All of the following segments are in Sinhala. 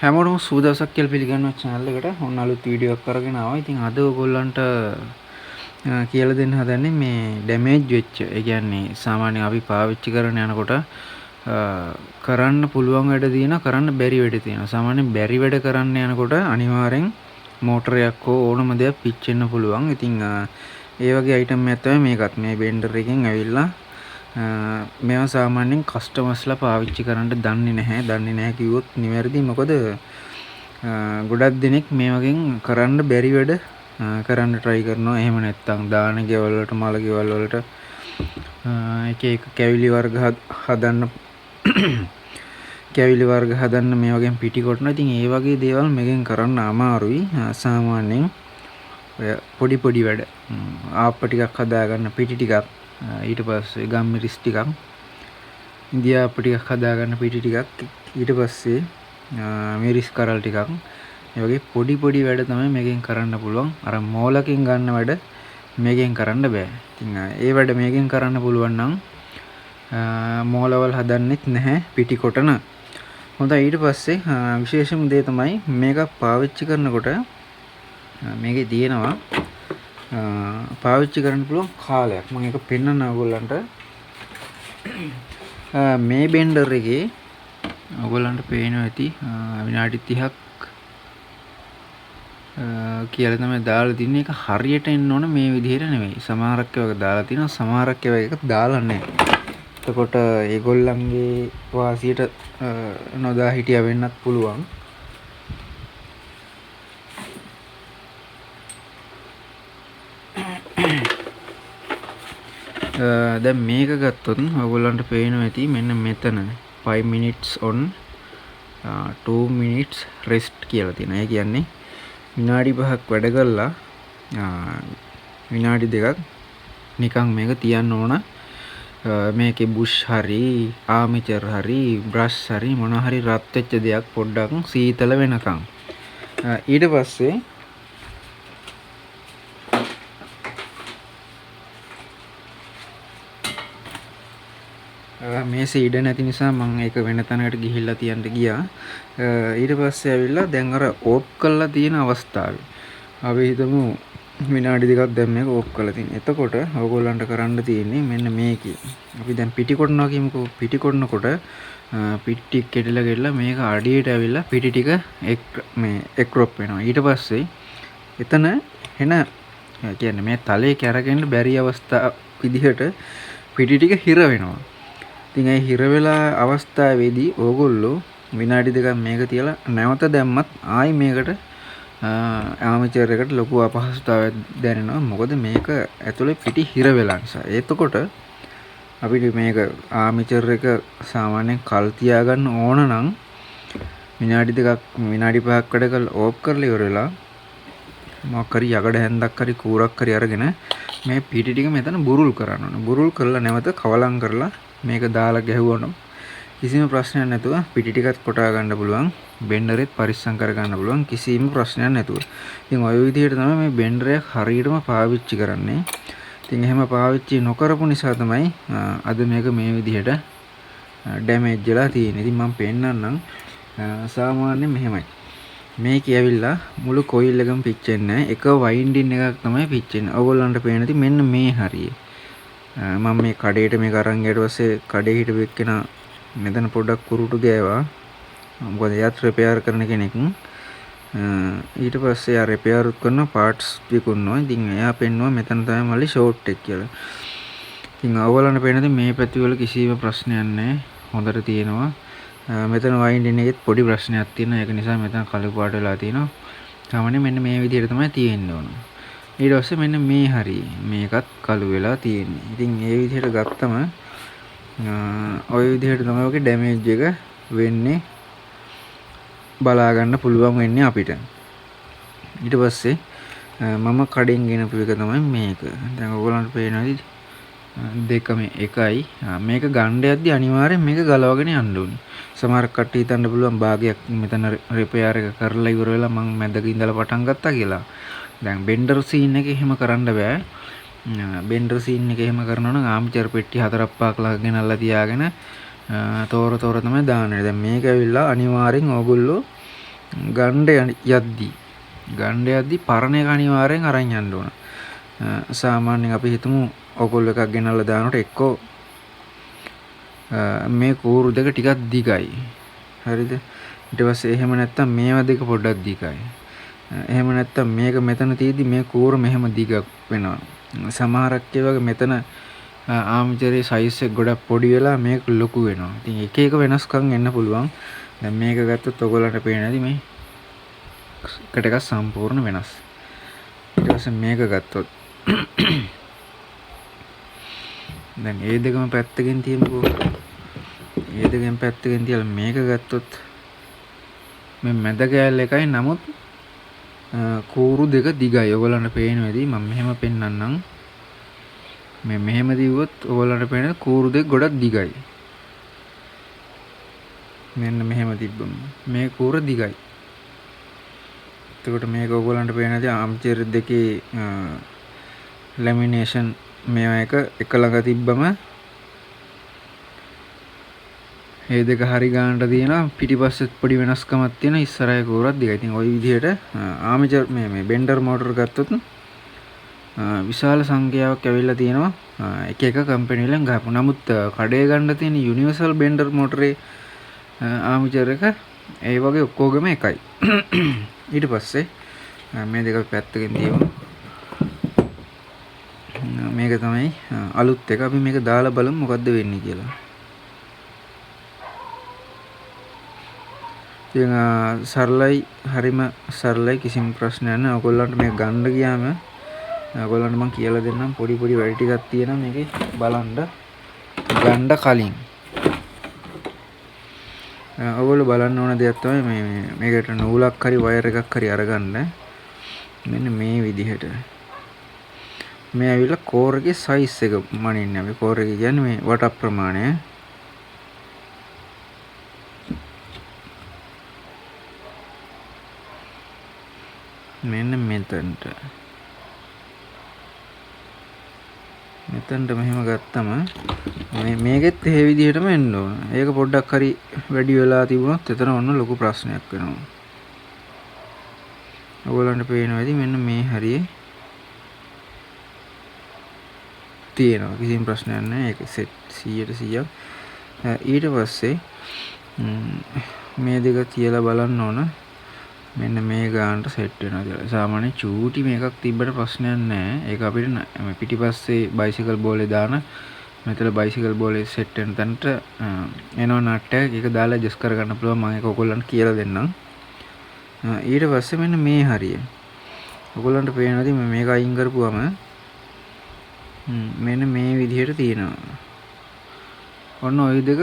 හැමෝටම සුබ දවසක් කියලා පිළිගන්නවා channel එකට. ඔන්න අලුත් වීඩියෝ එකක් අරගෙන ආවා. ඉතින් අද ඔයගොල්ලන්ට කියලා දෙන්න හදන්නේ මේ ඩැමේජ් වෙච්ච. ඒ කියන්නේ සාමාන්‍යයෙන් අපි පාවිච්චි කරන යනකොට කරන්න පුළුවන් වැඩ තියෙනවා, කරන්න බැරි වැඩ තියෙනවා. සාමාන්‍යයෙන් බැරි වැඩ කරන්න යනකොට අනිවාර්යෙන් මෝටරයක් හෝ ඕනම දෙයක් පිච්චෙන්න පුළුවන්. ඉතින් ඒ වගේ අයිටම් එකක් තමයි මේකත්. මේ බෙන්ඩර් එකෙන් ඇවිල්ලා මේවා සාමාන්‍යයෙන් කස්ටමර්ස්ලා පාවිච්චි කරන්න දන්නේ නැහැ කිව්වොත් නිවැරදි. මොකද ගොඩක් දෙනෙක් මේ වගේ කරන්න බැරි වැඩ කරන්න try කරනවා. එහෙම නැත්නම් දාන ගෙවල් වලට මල ගෙවල් වලට එක එක කැවිලි වර්ග හදන්න කැවිලි වර්ග හදන්න මේ වගේ පිටි කොටනවා. ඉතින් ඒ වගේ දේවල් මේකෙන් කරන්න අමාරුයි. සාමාන්‍යයෙන් ඔය පොඩි පොඩි වැඩ ආප්ප ටිකක් හදාගන්න පිටි ටිකක්, ඊට පස්සේ ගම්මිරිස් ටිකක්, ඉන්දියාප්ප ටිකක් හදාගන්න පිටි ටිකක්, ඊට පස්සේ මිරිස් කරල් ටිකක්, ඒ වගේ පොඩි පොඩි වැඩ තමයි මේකෙන් කරන්න පුළුවන්. අර මෝලකින් ගන්න වැඩ මේකෙන් කරන්න බෑ. ඉතින් ඒ වැඩ මේකෙන් කරන්න පුළුවන් නම් මෝලවල් හදන්නෙත් නැහැ පිටි කොටන. හොඳයි. ඊට පස්සේ විශේෂම දේ තමයි මේක පාවිච්චි කරනකොට මේකේ තියෙනවා පාවිච්චි කරන්න පුළුවන් කාලයක්. මම ඒක පෙන්නන්න ඕගොල්ලන්ට. මේ බෙන්ඩර් එකේ ඕගොල්ලන්ට පේනවා ඇති විනාඩි 30ක් කියලා තමයි දාලා තින්නේ. ඒක හරියට එන්න ඕන මේ විදිහට නෙමෙයි. සමහරක් ඒවා දාලා තිනවා, සමහරක් ඒවා එක දාලා නැහැ. එතකොට ඒගොල්ලන්ගේ වාසියට නොදා හිටියා වෙන්නත් පුළුවන්. දැන් මේක ගත්තොත් ඔයගොල්ලන්ට පේනවා ඇති මෙන්න මෙතන 5 minutes on 2 minutes rest කියලා තියෙනවා. ඒ කියන්නේ විනාඩි 5ක් වැඩ කරලා විනාඩි 2ක් නිකන් මේක තියන්න ඕන. මේකේ බුෂ් හරි ආමිචර් හරි බ්‍රෂ් හරි මොන හරි රත් වෙච්ච දෙයක් පොඩ්ඩක් සීතල වෙනකන්. ඊට පස්සේ මේසෙ ඉඩ නැති නිසා මම ඒක වෙන තැනකට ගිහිල්ලා තියන්න ගියා. ඊට පස්සේ ඇවිල්ලා දැන් අර ඕප් කරලා තියෙන අවස්ථාවේ අපි හිතමු විනාඩි දෙකක් දැන් මේක ඕප් කරලා තියෙනවා. එතකොට ඔයගොල්ලන්ට කරන්න තියෙන්නේ මෙන්න මේකේ. අපි දැන් පිටි කොටනවා කියමුකෝ. පිටි කොටනකොට පිටි කෙටලා මේක අඩියට ඇවිල්ලා පිටි ටික මේ එක්රොප් වෙනවා. ඊට පස්සේ එතන එන කියන්නේ මේ තලයේ කැරගෙන බැරි අවස්ථාව විදිහට පිටි ටික හිර වෙනවා. ඉතින් ඒ හිර වෙලා අවස්ථාවේදී ඕගොල්ලෝ විනාඩි දෙකක් මේක තියලා නැවත දැම්මත් ආයි මේකට ආමිචර් එකට ලොකු අපහසුතාවයක් දැනෙනවා. මොකද මේක ඇතුලේ පිටි හිර වෙලා නිසා. එතකොට අපිට මේක ආමිචර් එක සාමාන්‍යයෙන් කල් තියාගන්න ඕන නම් විනාඩි 5ක් වැඩ කරලා ඕප් කරලා ඉවර වෙලා මොකක් හරි යකඩ හැන්දක් හරි කූරක් හරි අරගෙන මේ පිටි ටික මෙතන බුරුල් කරන්න ඕන. බුරුල් කරලා නැවත කවලම් කරලා මේක දාලා ගැහුවොනම් කිසිම ප්‍රශ්නයක් නැතුව පිටි ටිකත් කොටා ගන්න පුළුවන්. බෙන්ඩරෙත් පරිස්සම් කර ගන්න පුළුවන් කිසිම ප්‍රශ්නයක් නැතුව. ඉතින් ওই විදිහට තමයි මේ බෙන්ඩර් එක හරියටම පාවිච්චි කරන්නේ. ඉතින් එහෙම පාවිච්චි නොකරපු නිසා තමයි අද මේක මේ විදිහට ඩැමේජ් වෙලා තියෙන්නේ. ඉතින් මම පෙන්නන්නම්. සාමාන්‍යයෙන් මෙහෙමයි. මේකේ ඇවිල්ලා මුළු කොයිල් එකම පිච්චෙන්නේ නැහැ. එක වයින්ඩින් එකක් තමයි පිච්චෙන්නේ. ඔයගොල්ලන්ට පේන ඉතින් මෙන්න මේ හරිය. මම මේ කඩේට මේක අරන් ගියට පස්සේ කඩේ හිටපු එක්කෙනා මෙතන පොඩ්ඩක් කුරුටු ගෑවා. මොකද එයාත් රිපෙයාර් කරන කෙනෙක්. ඊට පස්සේ ආ රිපෙයාර් කරන පාර්ට්ස් විකුණනවා. ඉතින් එයා පෙන්නුවා මෙතන තමයි මල්ලි ෂෝට් එක කියලා. ඉතින් ඔයගොල්ලන්ට පේනද මේ පැති වල කිසිම ප්‍රශ්නයක් නැහැ. හොඳට තියෙනවා. මෙතන වයින්ඩින් එකෙත් පොඩි ප්‍රශ්නයක් තියෙනවා. ඒක නිසා මෙතන කළු පාට වෙලා තියෙනවා. සාමාන්‍යයෙන් මෙන්න මේ විදිහට තමයි තියෙන්න ඕන. ඊට පස්සේ මෙන්න මේ හරිය මේකත් කළු වෙලා තියෙන්නේ. ඉතින් මේ විදිහට ගත්තම ওই විදිහට තමයි ඔගේ ඩැමේජ් එක වෙන්නේ. බලා ගන්න පුළුවන් වෙන්නේ අපිට. ඊට පස්සේ මම කඩෙන් ගෙනපු එක තමයි මේක. දැන් ඔයගොල්ලන්ට පේනවාද දෙකම එකයි. මේක ගන්න යද්දි අනිවාර්යෙන් මේක ගලවගෙන යන්න ඕනේ. සමහර කට්ටිය හිතන්න පුළුවන් භාගයක් මෙතන රිපෙයාර් එක කරලා ඉවර වෙලා මම මැදක ඉඳලා පටන් ගත්තා කියලා. දැන් බෙන්ඩර් සීන් එකේ එහෙම කරන්න බෑ. බෙන්ඩර් සීන් එකේ එහෙම කරනවා නම් ආම්චර් පෙට්ටි 4-5ක් ගෙනල්ලා තියාගෙන තෝර තමයි දාන්නේ. දැන් මේක ඇවිල්ලා අනිවාර්යෙන් ඕගොල්ලෝ ගණ්ඩ යද්දි පරණ එක අනිවාර්යෙන් අරන් යන්න ඕන. සාමාන්‍යයෙන් අපි හිතමු ඔගොල්ලෝ එකක් ගෙනල්ලා දානකොට එක්කෝ මේ කූරු දෙක ටිකක් දිගයි. හරිද? ඊට පස්සේ එහෙම නැත්තම් මේවා දෙක පොඩ්ඩක් දිගයි. එහෙම නැත්තම් මේක මෙතන තියෙද්දි මේ කූර මෙහෙම දිගක් වෙනවා. සමහරක් ඒ වගේ මෙතන ආමිචරේ සයිස් එක ගොඩක් පොඩි වෙලා මේක ලොකු වෙනවා. ඉතින් එක එක වෙනස්කම් එන්න පුළුවන්. දැන් මේක ගත්තොත් ඔයගොල්ලන්ට පේන්නේ නැති මේ එකට එක සම්පූර්ණ වෙනස්. ඊට පස්සේ මේක ගත්තොත් දැන් ඒ දෙකම පැත්තකින් තියමුකෝ. ඒ දෙකෙන් පැත්තකින් තියලා මේක ගත්තොත් මේ මැද කෑල්ල එකයි නමුත් කූරු දෙක දිගයි. ඔයගොල්ලන්ට පේනවා ඇති මම මෙහෙම පෙන්නන්නම්. මේ මෙහෙම දිව්වොත් ඔයගොල්ලන්ට පේන කූරු දෙක ගොඩක් දිගයි. මෙන්න මෙහෙම තිබ්බම මේ කූර දිගයි. එතකොට මේක ඔයගොල්ලන්ට පේන ඇති ආම්චර් දෙකේ ලැමිනේෂන් මේවා එක ළඟ තිබ්බම මේ දෙක හරි ගන්නට තියෙනවා. පිටිපස්සෙත් පොඩි වෙනස්කමක් තියෙනවා. ඉස්සරහේ කූරක් දිගයි. ඉතින් ওই විදිහට ආමිචර් මේ බෙන්ඩර් මෝටර් ගත්තොත් විශාල සංඛ්‍යාවක් ඇවිල්ලා තියෙනවා. එක එක කම්පැනි වලින් ගහපු. නමුත් කඩේ ගන්න තියෙන යුනිවර්සල් බෙන්ඩර් මෝටරේ ආමිචර් එක ඒ වගේ ඔක්කොගෙම එකයි. ඊට පස්සේ මේ දෙක පැත්තකින් තියමු. මේක තමයි අලුත් එක. අපි මේක දාලා බලමු මොකද්ද වෙන්නේ කියලා. ඉතින් සරලයි, හරිම සරලයි, කිසිම ප්‍රශ්නයක් නැහැ. ඔයගොල්ලන්ට මේක ගන්න ගියාම ඔයගොල්ලන්ට මම කියලා දෙන්නම් පොඩි වැඩි ටිකක් තියෙනවා මේකේ බලන්න ගන්න කලින්. ඔයගොල්ලෝ බලන්න ඕන දෙයක් තමයි මේකට නූලක් හරි වයර් එකක් හරි අරගන්න. මෙන්න මේ විදිහට. මේ ඇවිල්ලා කෝර් එකේ සයිස් එක මනින්නේ. අපි කෝර් එක කියන්නේ මේ වට ප්‍රමාණය. මෙන්න මෙතනට මෙහෙම ගත්තම මේකෙත් ඒ විදිහටම එන්න ඕන. ඒක පොඩ්ඩක් හරි වැඩි වෙලා තිබුණොත් එතන ඔන්න ලොකු ප්‍රශ්නයක් වෙනවා. ඔයගොල්ලන්ට පේනවා ඇති මෙන්න මේ හරියේ තියෙනවා. කිසිම ප්‍රශ්නයක් නැහැ. ඒක සෙට් 100%ක්. ඊට පස්සේ මේ දෙක තියලා බලන්න ඕන. මෙන්න මේ ගානට සෙට් වෙනවා කියලා. සාමාන්‍යයෙන් චූටි මේකක් තිබ්බට ප්‍රශ්නයක් නැහැ. ඒක අපිට පිටිපස්සේ බයිසිකල් බෝලේ දාන මෙතන බයිසිකල් බෝලේ සෙට් වෙන තැනට එනවා නට්ටයක්. ඒක දාලා ඇඩ්ජස්ට් කරගන්න පුළුවන්. මම ඒක ඔයගොල්ලන්ට කියලා දෙන්නම්. ඊට පස්සේ මෙන්න මේ හරිය. ඔයගොල්ලන්ට පේනවාද මේක අයින් කරපුවම මෙන්න මේ විදිහට තියෙනවා. ඔන්න ওই දෙක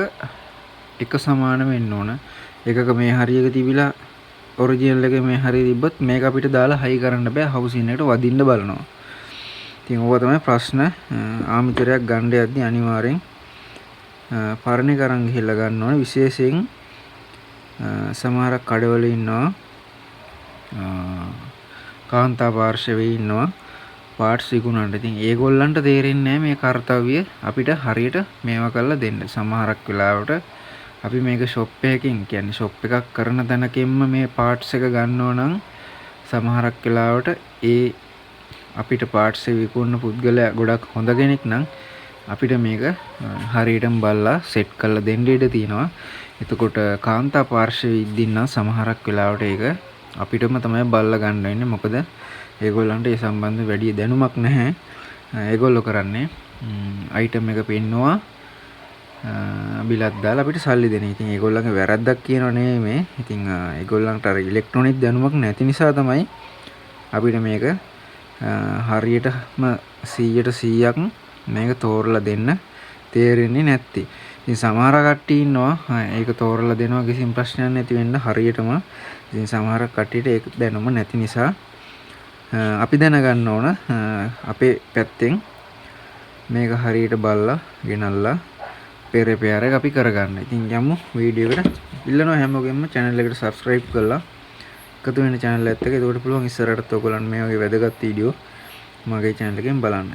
එක සමාන වෙන්න ඕන. එකක මේ හරියක තිබිලා ඔරිජිනල් එකේ මේ හරිය තිබ්බත් මේක අපිට දාලා හයි කරන්න බෑ. හවුසින් එකට වදින්න බලනවා. ඉතින් ඕක තමයි ප්‍රශ්න. ආමිචරයක් ගන්න යද්දි අනිවාර්යෙන් පරණ එක අරන් ගිහිල්ලා ගන්න ඕනේ. විශේෂයෙන් සමහරක් කඩවල ඉන්නවා කාන්තා පාර්ශවයේ ඉන්නවා පාර්ට්ස් විකුණන්න. ඉතින් ඒගොල්ලන්ට තේරෙන්නේ නැහැ මේ කාර්යය අපිට හරියට මේවා කරලා දෙන්න. සමහරක් වෙලාවට අපි මේක ෂොප් එකකින් කියන්නේ ෂොප් එකක් කරන තැනකින්ම මේ පාර්ට්ස් එක ගන්නව නම් සමහරක් වෙලාවට ඒ අපිට පාර්ට්ස් එක විකුණන පුද්ගලයා ගොඩක් හොඳ කෙනෙක් නම් අපිට මේක හරියටම බලලා සෙට් කරලා දෙන්න ඉඩ තියෙනවා. එතකොට කාන්තා පාර්ශවයේ ඉදින්න සමහරක් වෙලාවට ඒක අපිටම තමයි බලලා ගන්න වෙන්නේ. මොකද ඒගොල්ලන්ට ඒ සම්බන්ධ වැඩි දැනුමක් නැහැ. ඒගොල්ලෝ කරන්නේ අයිටම් එක පෙන්නවා බිලක් දාලා අපිට සල්ලි දෙන. ඉතින් ඒගොල්ලන්ගේ වැරද්දක් කියනව නෙමෙයි මේ. ඉතින් ඒගොල්ලන්ට අර ඉලෙක්ට්‍රොනික දැනුමක් නැති නිසා තමයි අපිට මේක හරියටම 100%ක් මේක තෝරලා දෙන්න තේරෙන්නේ නැත්තේ. ඉතින් සමහර කට්ටිය ඉන්නවා ඒක තෝරලා දෙනවා කිසිම ප්‍රශ්නයක් නැති වෙන්න හරියටම. ඉතින් සමහර කට්ටියට ඒක දැනුම නැති නිසා අපි දැනගන්න ඕන අපේ පැත්තෙන් මේක හරියට බලලා ගෙනල්ලා පෙරපෑර එක අපි කරගන්න. ඉතින් යමු වීඩියෝ එකට. ඉල්ලනවා හැමෝගෙම channel එකට subscribe කරලා එකතු වෙන channel එකත් එක්ක. ඒකට පුළුවන් ඉස්සරහටත් ඔයගොල්ලන් මේ වගේ වැදගත් වීඩියෝ මගේ channel එකෙන් බලන්න.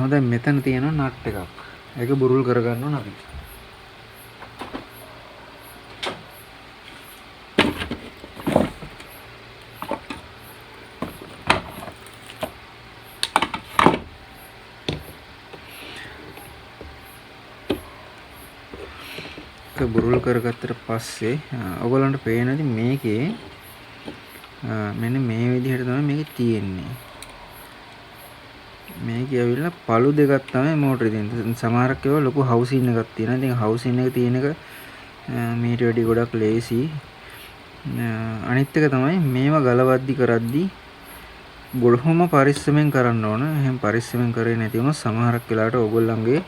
හොඳයි මෙතන තියෙනවා නට් එකක්. ඒක බුරුල් කරගන්න ඕන අපි. බුරුල් කරගත්තට පස්සේ ඔයගොල්ලන්ට පේනදි මේකේ මෙන්න මේ විදිහට තමයි මේක තියෙන්නේ. මේකේ ඇවිල්ලා පළු දෙකක් තමයි මෝටරේ තියෙන්නේ. සමහරක් ඒවා ලොකු හවුසින් එකක් තියෙනවා. ඉතින් හවුසින් එක තියෙන එක මීට වැඩි ගොඩක් ලේසි. අනිත් එක තමයි මේවා ගලවද්දි කරද්දි ගොඩම පරිස්සමෙන් කරන්න ඕන. එහෙනම් පරිස්සමෙන් කරේ නැති වුණොත් සමහරක් වෙලාවට ඕගොල්ලන්ගේ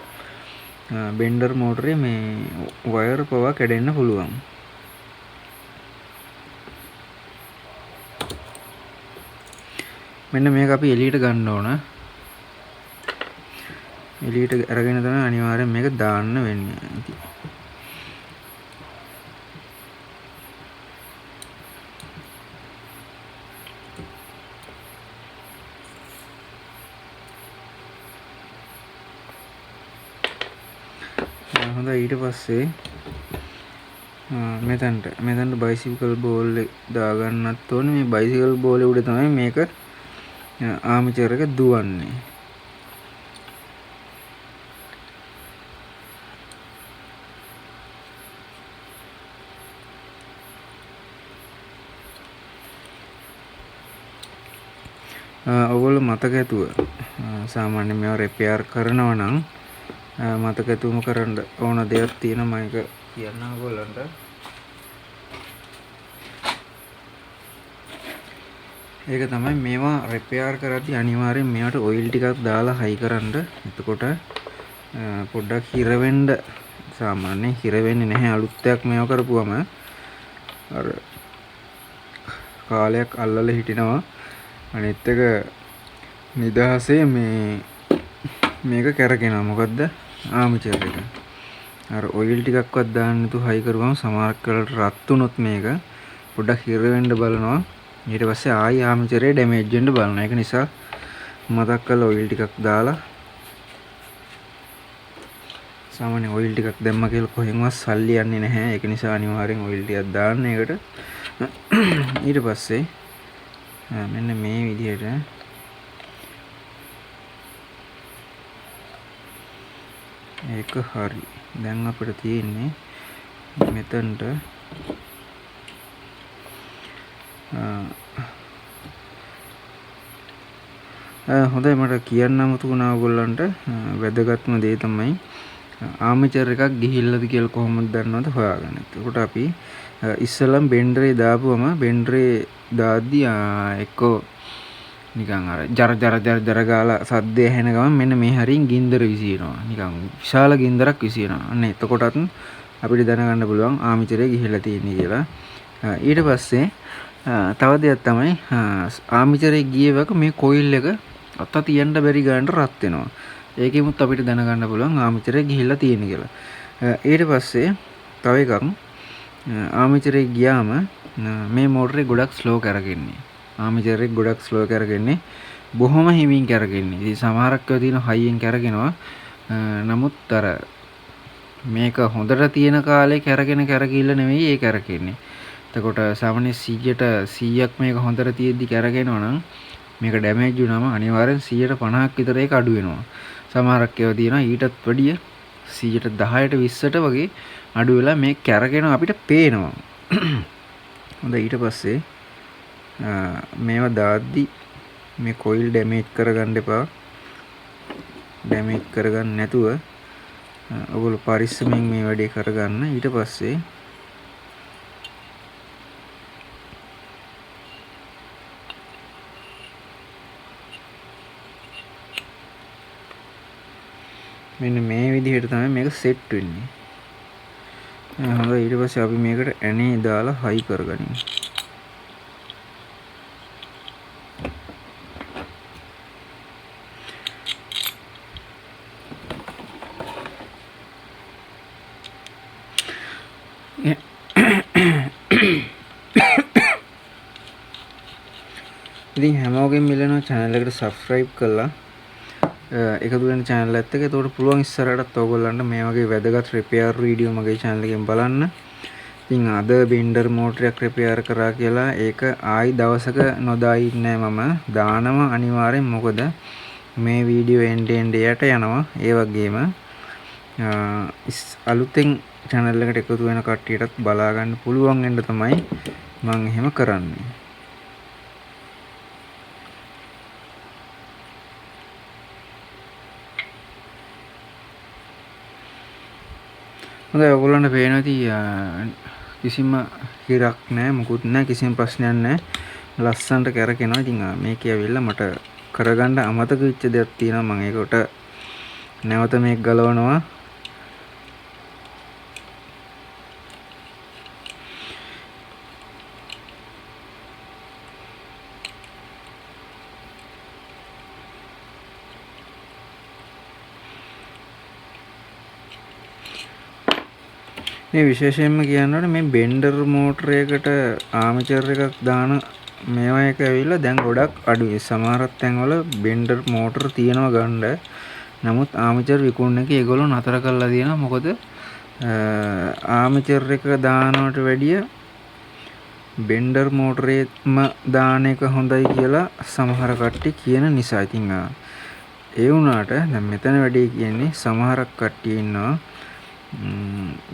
බෙන්ඩර් මෝටරේ මේ වයර් පවා කැඩෙන්න පුළුවන්. මෙන්න මේක අපි එළියට ගන්න ඕන. එළියට අරගෙන තමයි අනිවාර්යෙන් මේක දාන්න වෙන්නේ. හොඳයි ඊට පස්සේ මෙතනට බයිසිකල් බෝල් එක දාගන්නත් ඕනේ. මේ බයිසිකල් බෝලේ උඩ තමයි මේක ආමිචර් එක දුවන්නේ. ඔයගොල්ලෝ මතක ඇතුව සාමාන්‍යයෙන් මේවා රිපෙයාර් කරනවා නම් මතක ඇතුවම කරන්න ඕන දෙයක් තියෙනවා මම ඒක කියන්න ඔයගොල්ලන්ට. ඒක තමයි මේවා රිපෙයාර් කරද්දී අනිවාර්යෙන් මේවට ඔයිල් ටිකක් දාලා හයි කරන්න. එතකොට පොඩ්ඩක් හිර වෙන්න සාමාන්‍යයෙන් හිර වෙන්නේ නැහැ. අලුත් එකක් මේව කරපුවම අර කාලයක් අල්ලලා හිටිනවා. අනිත් එක නිදහසේ මේක කැරකෙනවා. මොකද්ද ආමිචර් එක. අර ඔයිල් ටිකක්වත් දාන්න නැතුව හයි කරුවම සමහරක් වෙලාවට රත් වුණොත් මේක පොඩ්ඩක් හිර වෙන්න බලනවා. ඊට පස්සේ ආයි ආමිචරේ ඩැමේජ් වෙන්න බලනවා. ඒක නිසා මතක් කරලා ඔයිල් ටිකක් දාලා සාමාන්‍ය ඔයිල් ටිකක් දැම්ම කියලා කොහෙන්වත් සල්ලි යන්නේ නැහැ. ඒක නිසා අනිවාර්යෙන් ඔයිල් ටිකක් දාන්න ඒකට. ඊට පස්සේ මෙන්න මේ විදිහට ඒක හරි. දැන් අපිට තියෙන්නේ මෙතනට හොඳයි මට කියන්න අමුතු වුණා ඔයගොල්ලන්ට වැදගත්ම දේ තමයි ආමිචර් එකක් ගිහිල්ලාද කියලා කොහොමද දන්නවද හොයාගන්න. එතකොට අපි ඉස්සෙල්ලම බෙන්ඩරේ දාපුවම බෙන්ඩරේ දාද්දී එක්කෝ නිකන් අර ජර ගාලා සද්දය ඇහෙන ගමන් මෙන්න මේ හරින් ගින්දර විසිනවා. නිකන් විශාල ගින්දරක් විසිනවා. අන්න එතකොටත් අපිට දැනගන්න පුළුවන් ආමිචරේ ගිහිල්ලා තියෙන්නේ කියලා. ඊට පස්සේ තව දෙයක් තමයි ආමිචරේ ගියේ වක මේ කොයිල් එක අත තියන්න බැරි ගානට රත් වෙනවා. ඒකෙමුත් අපිට දැනගන්න පුළුවන් ආමිචරේ ගිහිල්ලා තියෙන්නේ කියලා. ඊට පස්සේ තව එකක් ආමිචරේ ගියාම මේ මෝටරේ ගොඩක් ස්ලෝ කරගන්නේ. ආමිචරේ ගොඩක් ස්ලෝ කරගන්නේ. බොහොම හිමින් කරගන්නේ. ඉතින් සමහරක් ඒවා තියෙන හයියෙන් කරගෙනවා. නමුත් අර මේක හොඳට තියෙන කාලේ කරකිල්ල නෙවෙයි ඒ කරකෙන්නේ. එතකොට සාමාන්‍ය 100ක් මේක හොඳට තියෙද්දි කරගෙනවා නම් මේක ඩැමේජ් වුණාම අනිවාර්යෙන් 150ක් විතර ඒක අඩු වෙනවා. සමහරක් ඒවා තියෙනවා ඊටත් වැඩිය 10ට 20ට වගේ අඩු වෙලා මේ කරගෙනවා අපිට පේනවා. හොඳයි ඊට පස්සේ මේවා දාද්දි මේ කොයිල් ඩැමේජ් කරගන්න එපා. ඩැමේජ් කරගන්න නැතුව ඔයගොල්ලෝ පරිස්සමෙන් මේ වැඩේ කරගන්න. ඊට පස්සේ මෙන්න මේ විදිහට තමයි මේක සෙට් වෙන්නේ. හොඳයි ඊට පස්සේ අපි මේකට ඇනේ දාලා හයි කරගනිමු. ඉතින් හැමෝගෙම මිලනවා channel එකට subscribe කරලා එකතු වෙන channel එකත් එක්ක. ඒකට පුළුවන් ඉස්සරහටත් ඕගොල්ලන්ට මේ වගේ වැදගත් repair video මගේ channel එකෙන් බලන්න. ඉතින් අද බෙන්ඩර් මෝටරයක් repair කරා කියලා ඒක ආයි දවසක නොදා ඉන්නේ මම දානවා අනිවාර්යෙන්. මොකද මේ video end යට යනවා. ඒ වගේම අලුතෙන් channel එකට එකතු වෙන කට්ටියටත් බලා ගන්න පුළුවන් වෙන්න තමයි මම එහෙම කරන්නේ. හොඳයි ඔයගොල්ලන්ට පේනවා ඇති කිසිම හිරක් නැහැ මුකුත් නැහැ කිසිම ප්‍රශ්නයක් නැහැ ලස්සනට කරකිනවා. ඉතින් මේක ඇවිල්ලා මට කරගන්න අමතක වෙච්ච දෙයක් තියෙනවා මම ඒකට නැවත මේක ගලවනවා. මේ විශේෂයෙන්ම කියනකොට මේ බෙන්ඩර් මෝටරයකට ආමචර් එකක් දාන මේවා එක ඇවිල්ලා දැන් ගොඩක් අඩුයි. සමහර තැන්වල බෙන්ඩර් මෝටර තියනවා ගන්න. නමුත් ආමචර් විකුණන එක ඒගොල්ලෝ නතර කරලා තියෙනවා. මොකද ආමචර් එක දානවට වැඩිය බෙන්ඩර් මෝටරේම දාන එක හොඳයි කියලා සමහර කට්ටිය කියන නිසා. ඉතින් ඒ වුණාට දැන් මෙතන වැඩි කියන්නේ සමහරක් කට්ටිය ඉන්නවා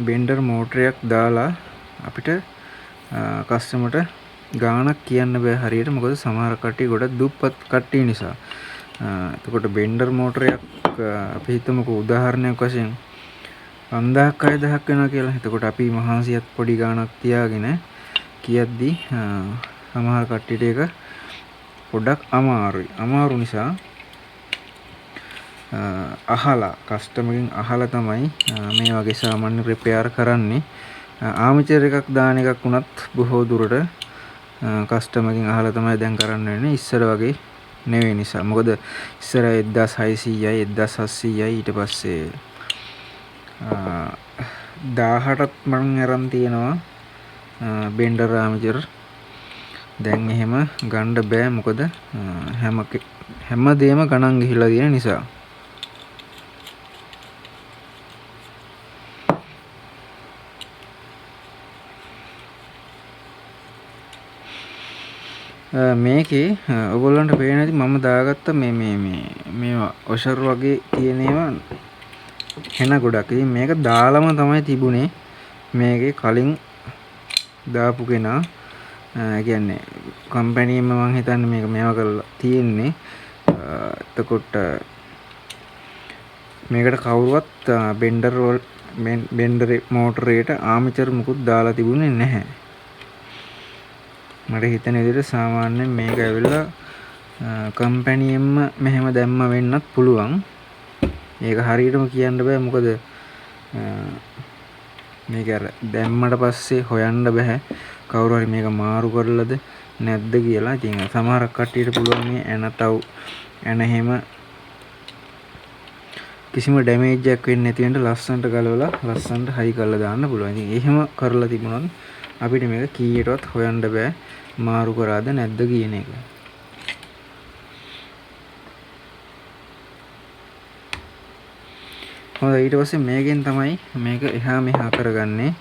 බෙන්ඩර් මෝටරයක් දාලා අපිට කස්ටමර්ට ගාණක් කියන්න බෑ හරියට. මොකද සමහර කට්ටිය ගොඩක් දුප්පත් කට්ටිය නිසා. එතකොට බෙන්ඩර් මෝටරයක් අපි හිතමුකෝ උදාහරණයක් වශයෙන් 5000ක් 6000ක් වෙනවා කියලා. එතකොට අපි මහන්සියත් පොඩි ගාණක් තියාගෙන කියද්දි සමහර කට්ටියට ඒක පොඩක් අමාරුයි. අමාරු නිසා අහලා කස්ටමර්ගෙන් අහලා තමයි මේ වගේ සාමාන්‍ය රිපෙයාර් කරන්නේ. ආමචර් එකක් දාන එකක් වුණත් බොහෝ දුරට කස්ටමර්ගෙන් අහලා තමයි දැන් කරන්න වෙන්නේ. ඉස්සර වගේ නෙවෙයි නිසා. මොකද ඉස්සර 1600යි 1700යි ඊට පස්සේ 18ත් මම අරන් තියෙනවා බෙන්ඩර් ආමචර්. දැන් එහෙම ගන්න බෑ. මොකද හැම දෙයක්ම ගණන් ගිහිලා තියෙන නිසා. මේකේ ඔයගොල්ලන්ට පේන ඇති මම දාගත්ත මේවා ඔෂර් වගේ තියෙන ඒවා හෙන ගොඩක්. ඉතින් මේක දාලම තමයි තිබුණේ. මේකේ කලින් දාපු කෙනා කියන්නේ කම්පැනියෙම මම හිතන්නේ මේක මේවා කරලා තියෙන්නේ. එතකොට මේකට කවුරුවත් බෙන්ඩර් මෝටරේට ආමචර් මුකුත් දාලා තිබුණේ නැහැ. මට හිතෙන විදිහට සාමාන්‍යයෙන් මේක ඇවිල්ලා කම්පැනියෙන්ම මෙහෙම දැම්ම වෙන්නත් පුළුවන්. ඒක හරියටම කියන්න බෑ. මොකද මේක අර දැම්මට පස්සේ හොයන්න බෑ කවුරු හරි මේක මාරු කරලාද නැද්ද කියලා. ඉතින් සමහරක් කට්ටියට පුළුවන් මේ එන එහෙම කිසිම ඩැමේජ් එකක් වෙන්නේ නැති වෙන්න ලස්සනට ගලවලා ලස්සනට හයි කරලා දාන්න පුළුවන්. ඉතින් එහෙම කරලා තිබුණොත් අපිට මේක කීයටවත් හොයන්න බෑ මාරු කරාද නැද්ද කියන එක. හොඳයි ඊට පස්සේ මේකෙන් තමයි මේක එහා මෙහා කරගන්නේ.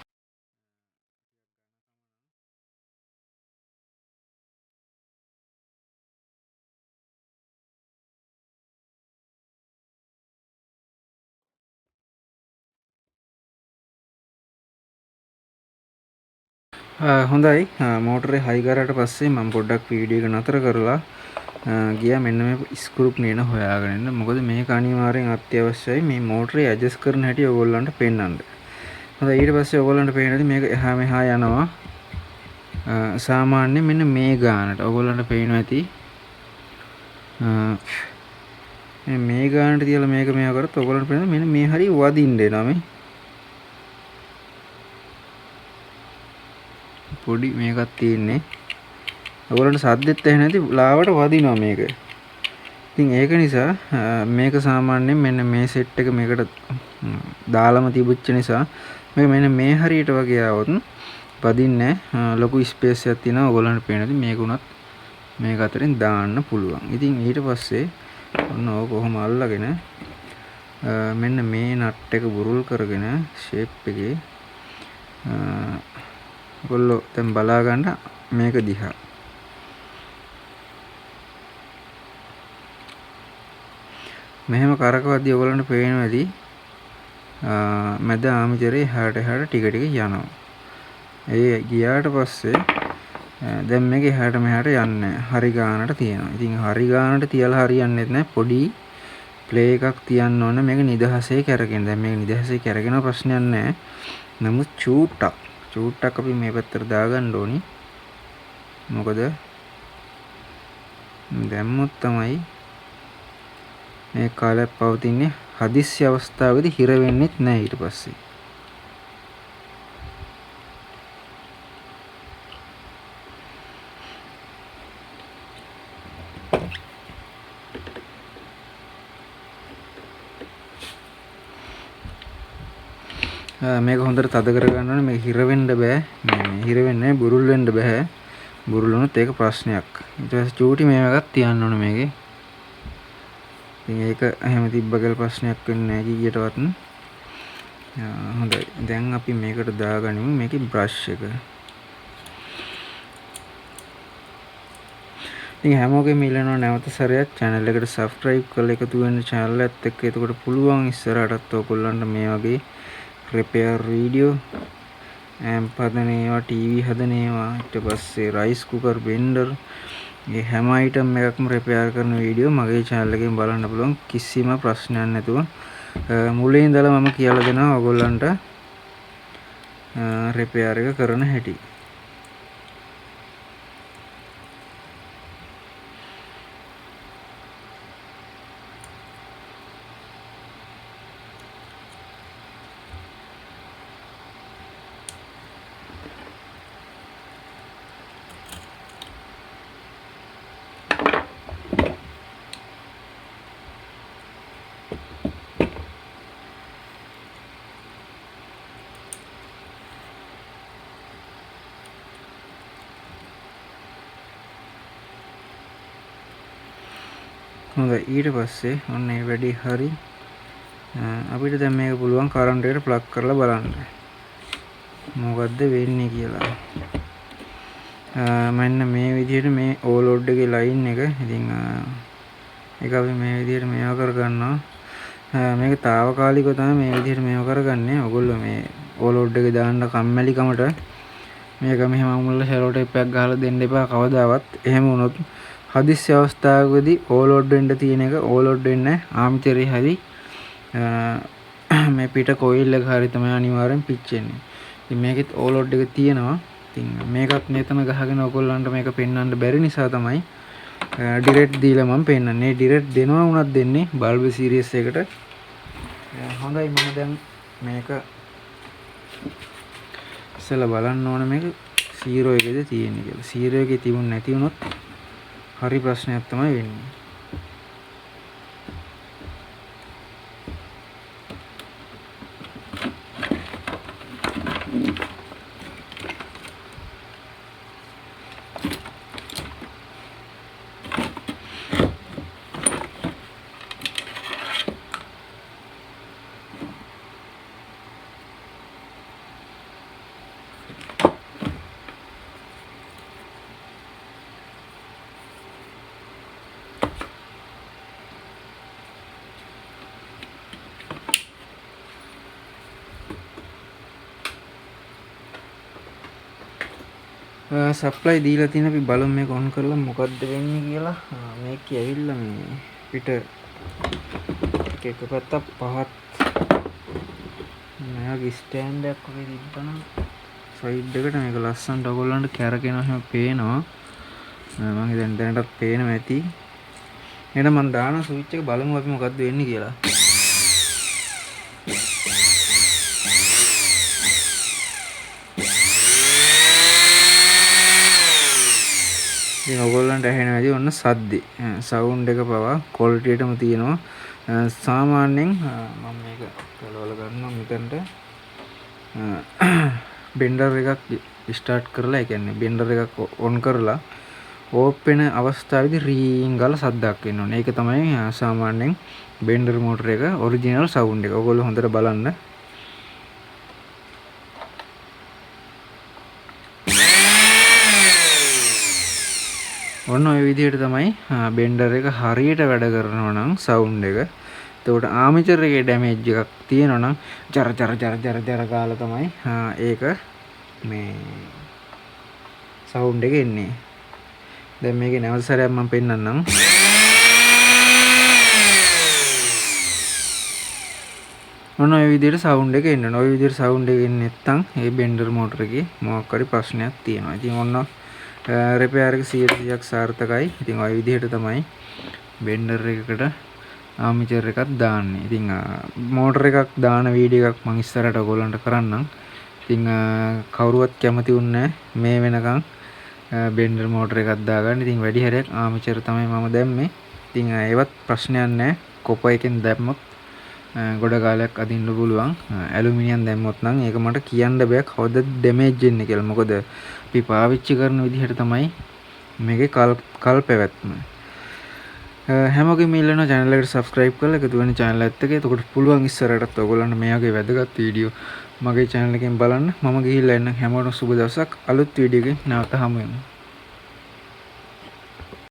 හොඳයි මෝටරේ හයි කරාට පස්සේ මම පොඩ්ඩක් වීඩියෝ එක නතර කරලා ගියා මෙන්න මේ ස්ක්‍රූප් නේන හොයාගෙන ඉන්න. මොකද මේක අනිවාර්යෙන් අත්‍යවශ්‍යයි මේ මෝටරේ ඇඩ්ජස්ට් කරන හැටි ඔයගොල්ලන්ට පෙන්වන්න. හොඳයි ඊට පස්සේ ඔයගොල්ලන්ට පේනද මේක එහා මෙහා යනවා. සාමාන්‍යයෙන් මෙන්න මේ ගානට ඔයගොල්ලන්ට පේනවා ඇති මේ ගානට තියලා මේක මෙහා කරත් ඔයගොල්ලන්ට පේනවා මෙන්න මේ හරිය වදින්න එනවා මේ. පොඩි මේකක් තියෙන්නේ. ඔයගොල්ලන්ට සද්දෙත් ඇහෙන්නේ නැති ලාවට වදිනවා මේක. ඉතින් ඒක නිසා මේක සාමාන්‍යයෙන් මෙන්න මේ සෙට් එක මේකට දාලම තිබුච්ච නිසා මේක මෙන්න මේ හරියට වගේ આવොත් වදින්නේ ලොකු ස්පේස් එකක් තියෙනවා. ඔයගොල්ලන්ට පේනද මේක උනත් මේක අතරින් දාන්න පුළුවන්. ඉතින් ඊට පස්සේ ඔන්න ඕක කොහොම අල්ලගෙන මෙන්න මේ නට් එක බුරුල් කරගෙන ෂේප් එකේ ඔයගොල්ලෝ දැන් බලා ගන්න මේක දිහා. මෙහෙම කරකවද්දී ඔයගොල්ලන්ට පේනවා ඇති මැද ආමිතරේ එහාට ටික ටික යනවා. ඒ ගියාට පස්සේ දැන් මේක එහාට මෙහාට යන්නේ හරි ගානට තියෙනවා. ඉතින් හරි ගානට තියලා හරියන්නේ නැහැ. පොඩි ප්ලේ එකක් තියන්න ඕන මේක නිදහසේ කරගෙන. දැන් මේක නිදහසේ කරගෙන ප්‍රශ්නයක් නැහැ. නමුත් චූට්ටක් අපි මේ පැත්තට දාගන්න ඕනි. මොකද දැම්මොත් තමයි මේ කාලයක් පවතින්නේ. හදිස්සි අවස්ථාවේදී හිර වෙන්නෙත් නැහැ ඊට පස්සේ. මේක හොඳට තද කරගන්න ඕනේ. මේක හිර වෙන්න බෑ. මේ හිර වෙන්නේ බුරුල් වෙන්න බෑ. බුරුල් වුණොත් ඒක ප්‍රශ්නයක්. ඊට පස්සේ චූටි මේවකක් තියන්න ඕනේ මේකේ. ඉතින් ඒක එහෙම තිබ්බ කියලා ප්‍රශ්නයක් වෙන්නේ නැහැ කීයටවත්. හොඳයි. දැන් අපි මේකට දාගනිමු මේකේ බ්‍රෂ් එක. ඉතින් හැමෝගෙම ඉල්ලනවා නැවත සැරයක් channel එකට subscribe කරලා එකතු වෙන්න channel එකත් එක්ක. එතකොට පුළුවන් ඉස්සරහටත් ඔයගොල්ලන්ට මේ වගේ repair video amp හදන ඒවා TV හදන ඒවා ඊට පස්සේ rice cooker blender මේ හැම item එකක්ම repair කරන වීඩියෝ මගේ channel එකෙන් බලන්න පුළුවන් කිසිම ප්‍රශ්නයක් නැතුව. මුලින් ඉඳලා මම කියලා දෙනවා ඔයගොල්ලන්ට repair එක කරන හැටි. හොඳයි ඊට පස්සේ ඔන්න මේ වැඩි හරි අපිට දැන් මේක පුළුවන් කරන්ට් එකට ප්ලග් කරලා බලන්න මොකද්ද වෙන්නේ කියලා. මෙන්න මේ විදිහට මේ ඕවර්ලෝඩ් එකේ ලයින් එක ඉතින් ඒක අපි මේ විදිහට මේව කරගන්නවා. මේක తాවකාලිකව තමයි මේ විදිහට මේව කරගන්නේ. ඔයගොල්ලෝ මේ ඕවර්ලෝඩ් එකේ දාන්න කම්මැලිකමට මේක මෙහෙම අමුල්ල ෂැලෝ ටේප් එකක් ගහලා දෙන්න එපා කවදාවත්. එහෙම වුණොත් හදිස්සි අවස්ථාවකදී ඕවර්ලෝඩ් වෙන්න තියෙන එක ඕවර්ලෝඩ් වෙන්නේ ආමිතරේ හරි මේ පිට කොයිල් එක හරි තමයි අනිවාර්යෙන් පිච්චෙන්නේ. ඉතින් මේකෙත් ඕවර්ලෝඩ් එක තියෙනවා. ඉතින් මේකත් මෙතන ගහගෙන ඔයගොල්ලන්ට මේක පෙන්වන්න බැරි නිසා තමයි ඩිරෙක්ට් දීලා මම පෙන්වන්නේ. ඩිරෙක්ට් දෙනවා වුණත් දෙන්නේ බල්බ් සීරීස් එකට. හොඳයි මම දැන් මේක ඉස්සෙල්ලා බලන්න ඕන මේක 0 එකේද තියෙන්නේ කියලා. 0 එකේ තිබුණ නැති වුණොත් හරි ප්‍රශ්නයක් තමයි වෙන්නේ. සප්ලයි දීලා තියෙන අපි බලමු මේක ඔන් කරලා මොකද්ද වෙන්නේ කියලා. මේක ඇවිල්ලා මේ පිට එක පැත්තක් පහත් මෙයාගේ ස්ටෑන්ඩ් එකක් වගේ තිබ්බනම් සයිඩ් එකට මේක ලස්සනට ඔයගොල්ලන්ට කැරකෙනවා එහෙම පේනවා. මම හිතන්නේ දැනටත් පේනවා ඇති. එහෙනම් මම දාන ස්විච් එක බලමු අපි මොකද්ද වෙන්නේ කියලා. ඉතින් ඔයගොල්ලන්ට ඇහෙනවා ඇති ඔන්න සද්දේ. සවුන්ඩ් එක පවා ක්වොලිටියටම තියෙනවා. සාමාන්‍යයෙන් මම මේක කලවල ගන්නවා මෙතනට. බෙන්ඩර් එකක් ස්ටාර්ට් කරලා ඒ කියන්නේ බෙන්ඩර් එකක් ඔන් කරලා ඕප් වෙන අවස්ථාවේදී රීන් ගාලා සද්දයක් එන්න ඕනේ. ඒක තමයි සාමාන්‍යයෙන් බෙන්ඩර් මෝටර් එක ඔරිජිනල් සවුන්ඩ් එක. ඔයගොල්ලෝ හොඳට බලන්න. ඔන්න ඔය විදිහට තමයි බෙන්ඩර් එක හරියට වැඩ කරනවා නම් සවුන්ඩ් එක එතකොට ආමිචර් එකේ ඩැමේජ් එකක් තියෙනවා නම් ජර ජර ජර ජර ජර ගාලා තමයි ඒක මේ සවුන්ඩ් එක එන්නේ. දැන් මේකේ නැවත සැරයක් මම පෙන්නන්නම්. ඔන්න ඔය විදිහට සවුන්ඩ් එක එන්න ඕන. ඔය විදිහට සවුන්ඩ් එක එන්නේ නැත්නම් ඒ බෙන්ඩර් මෝටර එකේ මොකක් හරි ප්‍රශ්නයක් තියෙනවා. ඉතින් ඔන්න රිපෙයාර් එක 100%ක් සාර්ථකයි. ඉතින් ඔය විදිහට තමයි බෙන්ඩර් එකකට ආමිචර් එකක් දාන්නේ. ඉතින් මෝටර එකක් දාන වීඩියෝ එකක් මම ඉස්සරහට ඔයගොල්ලන්ට කරන්නම්. ඉතින් කවුරුවත් කැමති වුණේ මේ වෙනකන් බෙන්ඩර් මෝටර එකක් දාගන්න. ඉතින් වැඩි හරියක් ආමිචර් තමයි මම දැම්මේ. ඉතින් ඒවත් ප්‍රශ්නයක් නැහැ. කොපර් එකෙන් දැම්මොත් ගොඩ කාලයක් අදින්න පුළුවන්. ඇලුමිනියම් දැම්මොත් නම් ඒක මට කියන්න බෑ කවදද ඩැමේජ් වෙන්නේ කියලා. මොකද අපි පාවිච්චි කරන විදිහට තමයි මේකේ කල් පැවැත්ම. හැමෝගෙම ඉල්ලන channel එකට subscribe කරලා එකතු වෙන channel එකත් එක්ක. එතකොට පුළුවන් ඉස්සරහටත් ඔයගොල්ලන්ට මේ වගේ වැදගත් වීඩියෝ මගේ channel එකෙන් බලන්න. මම ගිහිල්ලා එන්න. හැමෝටම සුබ දවසක්. අලුත් වීඩියෝ එකකින් නැවත හමු වෙමු.